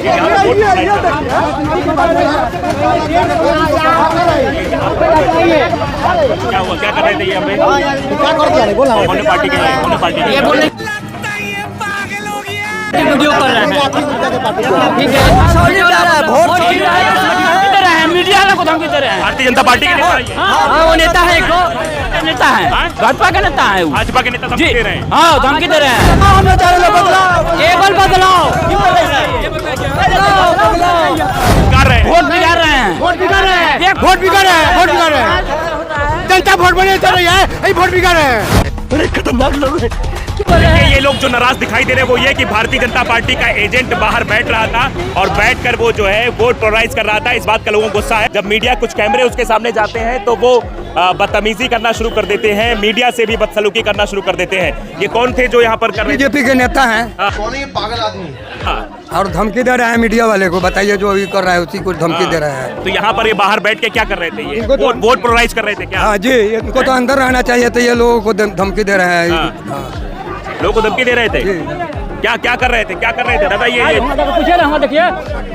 क्या हुआ, क्या कर रहे थे ये हमें? कौन पार्टी के हैं? कौन पार्टी के हैं? वीडियो कर रहे हैं, ठीक है, वोट मीडिया वाला को धमकी दे रहे हैं। भारतीय जनता पार्टी के नेता हैं? हाँ, वो नेता है, एक नेता है, भाजपा का नेता है, भाजपा के नेता धमकी दे रहे हैं। हाँ, धमकी दे रहे हैं। केवल बदलाव कर रहे हैं, वोट बिगाड़ रहे हैं, वोट बिगाड़ रहे हैं, वोट बिगाड़ रहे हैं, वोट बिगाड़ रहे हैं। जनता वोट बने चल रही है, यही वोट बिगाड़ रहे हैं। बड़े खतरनाक लोग हैं। देखिए, ये लोग जो नाराज दिखाई दे रहे हैं वो ये कि भारतीय जनता पार्टी का एजेंट बाहर बैठ रहा था और बैठकर वो जो है वोट पोलराइज कर रहा था। इस बात का लोगों को गुस्सा है। जब मीडिया कुछ कैमरे उसके सामने जाते हैं तो वो बदतमीजी करना शुरू कर देते हैं, मीडिया से भी बदसलूकी करना शुरू कर देते हैं। ये कौन थे जो यहाँ पर कर रहे थे? बीजेपी के नेता हैं। कौन है ये पागल आदमी? और धमकी दे रहे हैं मीडिया वाले को। बताइए, जो अभी कर रहा है उसी को धमकी दे रहे हैं। तो यहाँ पर ये बाहर बैठ के क्या कर रहे थे? ये वोट पोलराइज कर रहे थे क्या? हाँ जी, इनको तो अंदर रहना चाहिए था। ये लोगों को धमकी दे रहे हैं। लोगों को धमकी दे रहे थे। क्या क्या कर रहे थे? क्या कर रहे थे दादा? ये पूछे ना, देखिए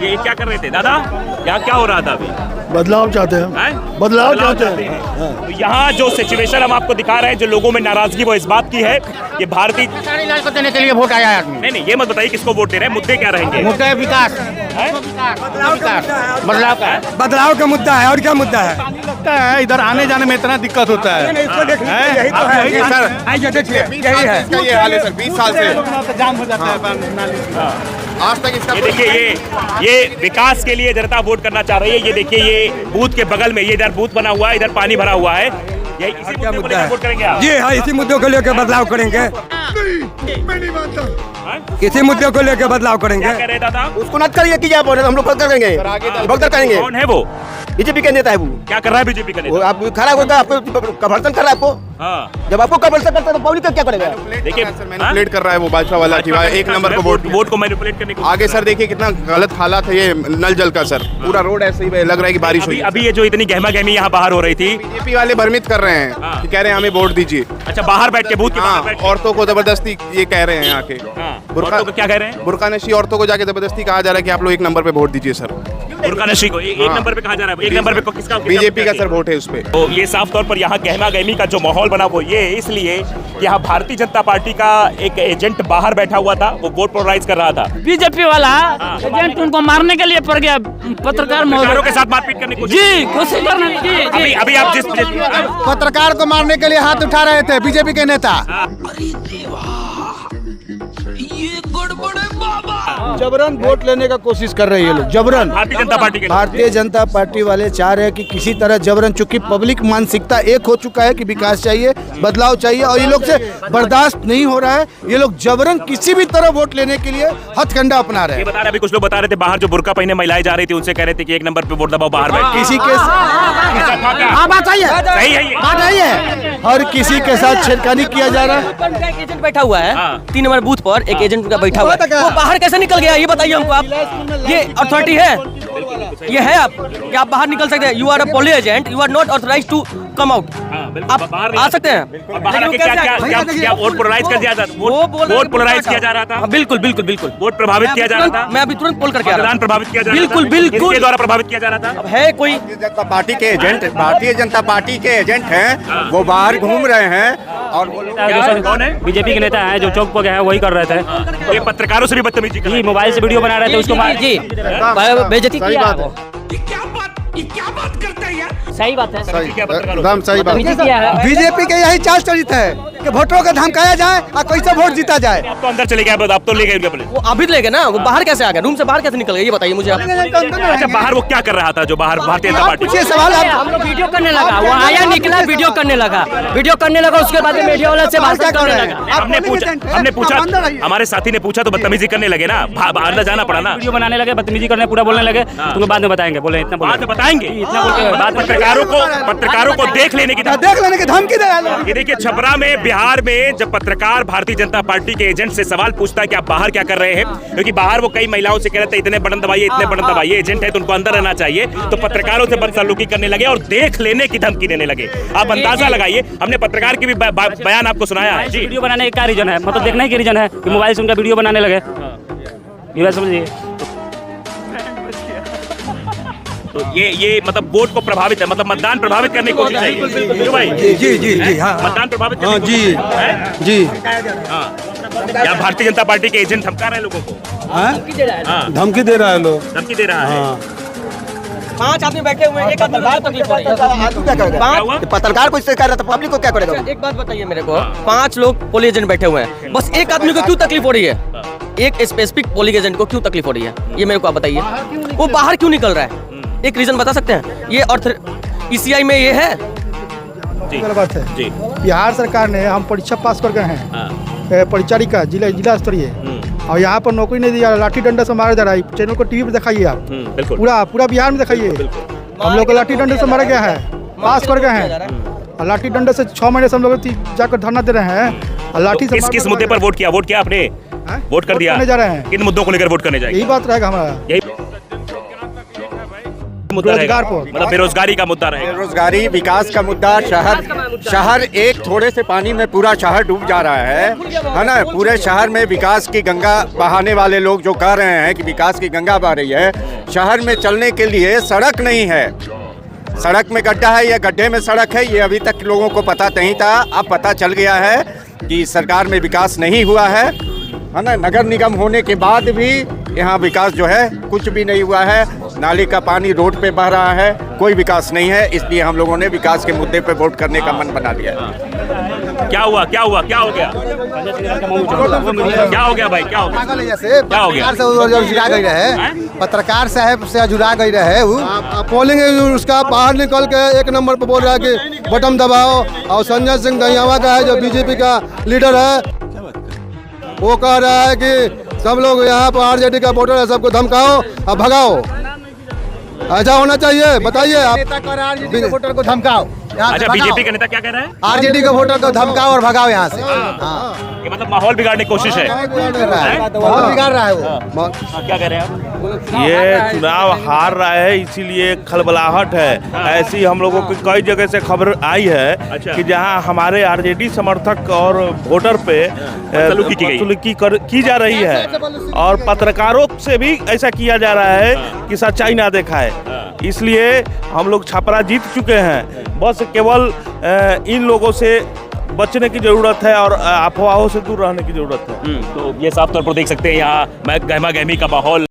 ये क्या कर रहे थे दादा? क्या हो रहा था अभी? बदलाव चाहते हैं, बदलाव चाहते हैं। तो यहाँ जो सिचुएशन हम आपको दिखा रहे हैं, जो लोगों में नाराजगी वो इस बात की है, ये भारतीय इलाज को देने के लिए वोट आया आदमी। नहीं, ये मत बताइए किसको वोट दे रहे हैं। मुद्दे क्या रहेंगे? मुद्दा विकास, बदलाव का है। बदलाव का मुद्दा है। और क्या मुद्दा है? लगता है इधर आने जाने में इतना दिक्कत होता है। इसको देखिए, यही तो है। ये सर, आइए देखिए, यही है। इसका ये हाल है सर, 20 साल से जाम हो जाता है। आज तक इसका ये देखिए, ये विकास के लिए जनता वोट करना चाह रही है। ये देखिए, ये बूथ के बगल में ये इधर बूथ बना हुआ है, इधर पानी भरा हुआ है। यही इसी क्या मुद्दे को मुद्दा लेकर है? वोट करेंगे आप? जी हाँ, इसी मुद्दों को लेकर बदलाव करेंगे। मैं नहीं मानता। इसी मुद्दे को लेकर बदलाव करेंगे। क्या कह रहे दादा? उसको मत करिए कि क्या बोल रहे हैं, हम लोग करेंगे, भगदड़ करेंगे। कौन है वो? बीजेपी का नेता है वो। क्या कर रहा है बीजेपी का वो नेता? आप खड़ा होकर आपको कन्वर्सन कर रहा है आपको। हाँ, जब आपको कन्वर्सन करता है तो पब्लिक का क्या करेगा? देखिए, मैनिपुलेट कर रहा है वो भाजपा वाला कि भाई एक नंबर को वोट को मैनिपुलेट करने को। आगे सर देखिए कितना गलत हालात है ये नल जल का सर। पूरा रोड ऐसे ही लग रहा है कि बारिश हुई। अभी ये जो इतनी गहमा गहमी यहाँ बाहर हो रही थी, बीजेपी वाले भ्रमित कर रहे हैं कि कह रहे हैं हमें वोट दीजिए। अच्छा, बाहर बैठ के बूथ के बाहर बैठ के। औरतों को जबरदस्ती ये कह रहे हैं आके। औरतों को क्या कह रहे हैं? बुर्का नशी औरतों को जाके जबरदस्ती कहा जा रहा है कि आप लोग एक नंबर पे वोट दीजिए सर। बुर्का नशी को एक नंबर पे कहा जा रहा है। एक नंबर पे किसका? बीजेपी का सर वोट है उस पे। तो ये साफ तौर पर यहाँ गहमा गहमी का जो माहौल बना वो ये इसलिए कि यहाँ भारतीय जनता पार्टी का एक एजेंट बाहर बैठा हुआ था, वो वोट पोलराइज कर रहा था। बीजेपी वाला एजेंट उनको मारने के लिए पड़ गया। पत्रकार पत्रकारों के साथ मारपीट करने की कोशिश। जी, कोशिश करने की। अभी आप जिस पत्रकार को मारने के लिए हाथ उठा रहे थे बीजेपी के नेता। जबरन वोट लेने का कोशिश कर रहे हैं ये लोग, जबरन। भारतीय जनता पार्टी के भारतीय जनता पार्टी वाले चाह रहे हैं कि किसी तरह जबरन, चूंकि पब्लिक मानसिकता एक हो चुका है कि विकास चाहिए, बदलाव चाहिए, और ये लोग से बर्दाश्त नहीं हो रहा है। ये लोग जबरन किसी भी तरह वोट लेने के लिए हथकंडा अपना रहे ये हैं। बता रहे, अभी कुछ लोग बता रहे थे बाहर जो बुर्का पहने महिलाएं जा रही थी, उनसे कह रहे थे कि एक नंबर पे वोट दबाओ, बाहर बैठ। किसी के बात सही है, सही है ये। बात सही है। हर किसी के साथ छेड़खानी किया जा रहा है। एक एजेंट बैठा हुआ है, हाँ। 3 नंबर बूथ पर एक एजेंट का बैठा हुआ है। वो बाहर कैसे निकल गया ये बताइए हमको आप। ये अथॉरिटी है, ये है आप कि आप बाहर निकल सकते हैं। You are a polling agent, you are not authorised to come out. आप आ सकते हैं। और बाहर आके क्या वोट पोलराइज कर दिया जाता? वोट पोलराइज किया जा रहा था। बिल्कुल बिल्कुल बिल्कुल। वोट प्रभावित किया जा रहा था। मैं अभी तुरंत पोल करके आ रहा मतदान हूं। प्रभावित किया जा रहा था। बिल्कुल बिल्कुल। किसके द्वारा प्रभावित किया जा रहा था? अब है कोई जनता पार्टी के एजेंट, भारतीय जनता पार्टी के एजेंट हैं, वो बाहर घूम रहे हैं और वो लोग कौन है? बीजेपी के नेता है जो चौक पर गया वही कर रहे थे। ये पत्रकारों से भी बदतमीजी कर रहे हैं। मोबाइल से वीडियो बना रहे थे, उसको जी बेइज्जती सही किया बात वो। सही बात है। क्या पत्रकारों एकदम सही बात। बेइज्जती किया है। बीजेपी के यही चाल चरित्र है कि वोटरों को धमकाया जाए और कैसे वोट जीता जाए। आप तो अंदर चले गए, अब आप तो ले गए उनके पुलिस। वो अभी ले गए ना, वो बाहर कैसे आ गया? रूम से बाहर कैसे निकल गए ये बताइए मुझे आप। अच्छा, बाहर वो क्या कर रहा था जो बाहर भारतीय जनता पार्टी? पूछिए सवाल आप। हम लोग वीडियो करने लगा, वो आया निकला वीडियो करने लगा, उसके बाद मीडिया वाला से भाषण करने लगा। हमने पूछा, हमारे साथी ने पूछा तो बदतमीजी करने लगे ना, अंदर जाना पड़ा ना। वीडियो बनाने लगे, बदतमीजी करने पूरा बोलने लगे। तुमको बाद में बताएंगे, बोले इतना बाद में बताएंगे। इतना बोल के बाद में पत्रकारों को देख लेने की धमकी दे रहे हैं। ये देखिए, छपरा में, बिहार में जब पत्रकार भारतीय जनता पार्टी के एजेंट से सवाल पूछता है कि आप बाहर क्या कर रहे हैं, क्योंकि बाहर वो कई महिलाओं से कह रहे थे इतने बटन दबाइए, इतने बटन दबाइए, एजेंट है तो उनको अंदर रहना चाहिए, तो पत्रकारों से बदसलूकी करने लगे और देख लेने की धमकी देने लगे। आप अंदाजा लगाइए, हमने पत्रकार की भी बयान आपको सुनाया है जी। वीडियो बनाने का क्या रीजन है? मतलब देखने की रीजन है कि मोबाइल से उनका वीडियो बनाने लगे, ये बात समझिए। तो ये मतलब वोट को प्रभावित है, मतलब मतदान प्रभावित करने की कोशिश है क्यों भाई? जी हाँ मतदान प्रभावित करने की जी कोशिश है? जी हाँ। क्या भारतीय जनता पार्टी के एजेंट धमका रहे हैं लोगों को? हाँ, धमकी दे रहा है लोग। धमकी दे रहा है। 5 आदमी बैठे हुए हैं, एक आदमी को तकलीफ हो रही है। क्या करेगा? क्या हुआ? पत्रकार को इससे कह रहा था, पब्लिक को क्या करेगा? एक बात बताइए मेरे को, 5 लोग पोलिंग एजेंट बैठे हुए हैं, बस एक आदमी को क्यों तकलीफ हो रही है? एक स्पेसिफिक पोलिंग एजेंट को क्यों तकलीफ हो रही है, ये मेरे को आप बताइए। वो बाहर क्यों निकल रहा है, एक रीजन बता सकते हैं? ये और ईसीआई में ये है बात है जी। बिहार सरकार ने हम परीक्षा पास कर गए हैं, हाँ। परिचारिका जिला स्तरीय, और यहाँ पर नौकरी नहीं दिया, लाठी डंडा से मारा जा रहा है। चैनल को टीवी पे दिखाइए आप, बिल्कुल। पूरा बिहार में दिखाइए। हम लोग को लाठी डंडे से मारा गया है, पास कर गए हैं, और लाठी डंडे से 6 महीने से हम लोग जाकर धरना दे रहे हैं, और लाठी से किस मुद्दे पर वोट किया? वोट किया आपने? वोट कर दिया? करने जा रहे हैं। किन मुद्दों को लेकर वोट करने जाएंगे? यही बात रहेगा हमारा, यही मुद्दा रोजगार रहेगा। पर। मतलब बेरोजगारी का मुद्दा रहेगा। बेरोजगारी, विकास का मुद्दा। शहर एक थोड़े से पानी में पूरा शहर डूब जा रहा है ना। पूरे शहर में विकास की गंगा बहाने वाले लोग जो कह रहे हैं कि विकास की गंगा बह रही है, शहर में चलने के लिए सड़क नहीं है, सड़क में गड्ढा है या गड्ढे में सड़क है, ये अभी तक लोगों को पता नहीं था। अब पता चल गया है कि सरकार में विकास नहीं हुआ है ना। नगर निगम होने के बाद भी यहाँ विकास जो है कुछ भी नहीं हुआ है। नाले का पानी रोड पे बह रहा है, कोई विकास नहीं है। इसलिए हम लोगों ने विकास के मुद्दे पे वोट करने का मन बना लिया है। क्या हुआ? क्या हुआ? क्या हो गया? क्या हो गया भाई? क्या हो गया? क्या हो गया? जुड़ा गई रहे, पत्रकार साहब से जुड़ा गई रहे। पोलिंग उसका बाहर निकल के 1 नंबर पर बोल रहा है कि बटन दबाओ, और संजय सिंह दहियावा का है जो बीजेपी का लीडर है, वो कह रहा है कि सब लोग यहाँ पर आरजेडी का वोटर है, सबको धमकाओ और भगाओ। ऐसा होना चाहिए? बताइए आप। आरजेडी के वोटर को धमकाओ। अच्छा, बीजेपी का नेता क्या कह रहा है? आरजेडी के वोटर को धमकाओ और भगाओ यहाँ से। हाँ। ये मतलब माहौल बिगाड़ने की कोशिश है। माहौल बिगाड़ रहा है वो। क्या कह रहे हैं आप? ये चुनाव हार रहा है, इसीलिए खलबलाहट है। ऐसी हम लोगों की कई जगह से खबर आई है कि जहां हमारे आरजेडी समर्थक और वोटर पे बदसलूकी की जा रही है, और पत्रकारों से भी ऐसा किया जा रहा है कि सच्चाई ना दिखाए। इसलिए हम लोग छपरा जीत चुके हैं, बस केवल इन लोगों से बचने की जरूरत है और अफवाहों से दूर रहने की जरूरत है। तो ये साफ तौर पर देख सकते हैं यहाँ गहमा गहमी का माहौल